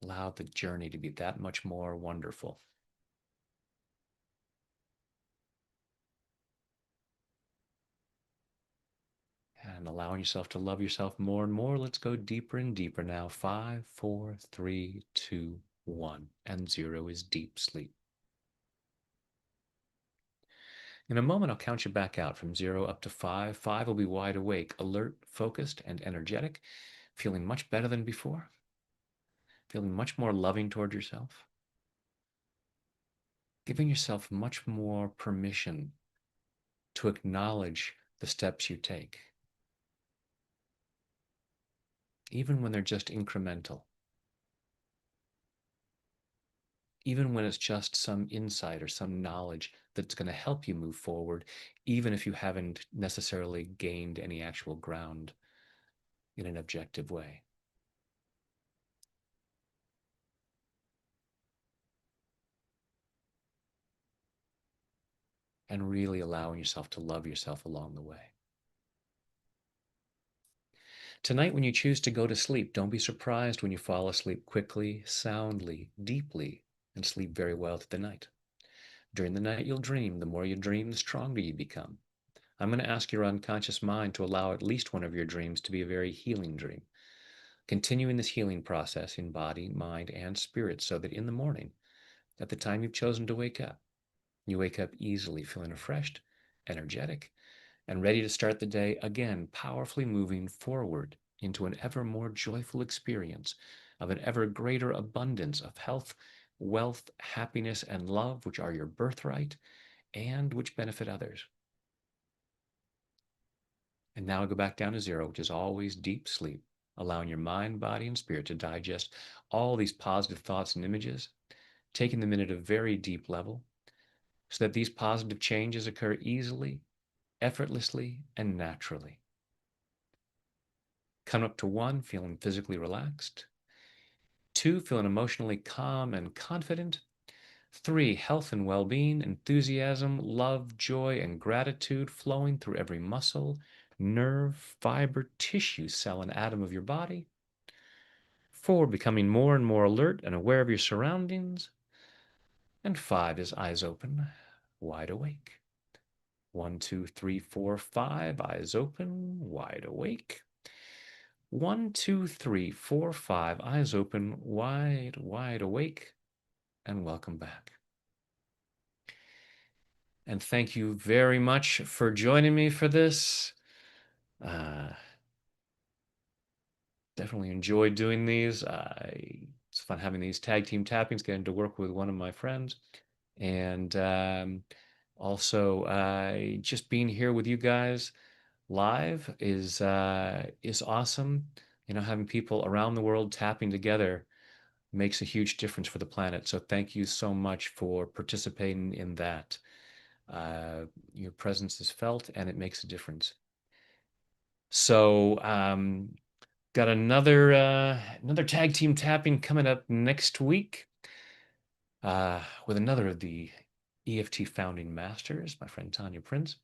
Speaker 1: Allow the journey to be that much more wonderful. And allowing yourself to love yourself more and more. Let's go deeper and deeper now. 5, 4, 3, 2, 1. And 0 is deep sleep. In a moment, I'll count you back out from 0 up to 5. 5 will be wide awake, alert, focused, and energetic, feeling much better than before, feeling much more loving toward yourself, giving yourself much more permission to acknowledge the steps you take, even when they're just incremental, even when it's just some insight or some knowledge that's going to help you move forward, even if you haven't necessarily gained any actual ground in an objective way. And really allowing yourself to love yourself along the way. Tonight, when you choose to go to sleep, don't be surprised when you fall asleep quickly, soundly, deeply, and sleep very well through the night. During the night, you'll dream. The more you dream, the stronger you become. I'm going to ask your unconscious mind to allow at least one of your dreams to be a very healing dream. Continuing this healing process in body, mind, and spirit so that in the morning, at the time you've chosen to wake up, you wake up easily, feeling refreshed, energetic, and ready to start the day again, powerfully moving forward into an ever more joyful experience of an ever greater abundance of health, wealth, happiness, and love, which are your birthright and which benefit others. And now go back down to zero, which is always deep sleep, allowing your mind, body, and spirit to digest all these positive thoughts and images, taking them in at a very deep level, so that these positive changes occur easily, effortlessly, and naturally. Come up to 1, feeling physically relaxed. 2, feeling emotionally calm and confident. 3, health and well-being, enthusiasm, love, joy, and gratitude flowing through every muscle, nerve, fiber, tissue, cell, and atom of your body. 4, becoming more and more alert and aware of your surroundings. And 5 is eyes open, wide awake. 1, 2, 3, 4, 5, eyes open, wide awake. 1, 2, 3, 4, 5, eyes open, wide awake, and welcome back. And thank you very much for joining me for this. Definitely enjoyed doing these. It's fun having these tag team tappings, getting to work with one of my friends. And also just being here with you guys live is awesome. You know, having people around the world tapping together makes a huge difference for the planet. So thank you so much for participating in that. Your presence is felt and it makes a difference. So got another tag team tapping coming up next week with another of the EFT founding masters, my friend Tanya Prince.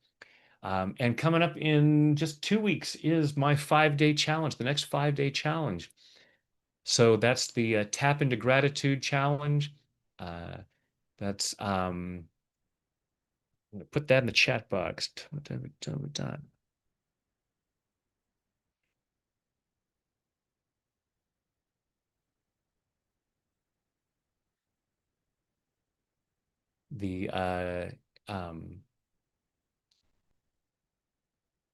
Speaker 1: And coming up in just 2 weeks is my 5-day challenge, the next 5-day challenge. So that's the Tap into Gratitude challenge. That's I'm gonna put that in the chat box. The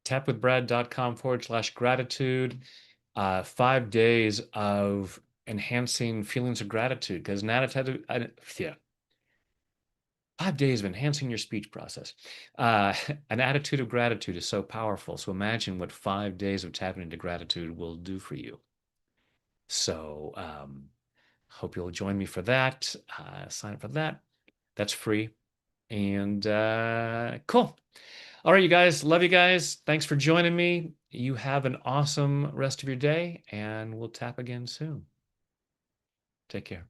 Speaker 1: tapwithbrad.com/gratitude. 5 days of enhancing feelings of gratitude because yeah, 5 days of enhancing your speech process. An attitude of gratitude is so powerful. So imagine what 5 days of tapping into gratitude will do for you. So hope you'll join me for that. Sign up for that. That's free. And cool. All right, you guys. Love you guys. Thanks for joining me. You have an awesome rest of your day, and we'll tap again soon. Take care.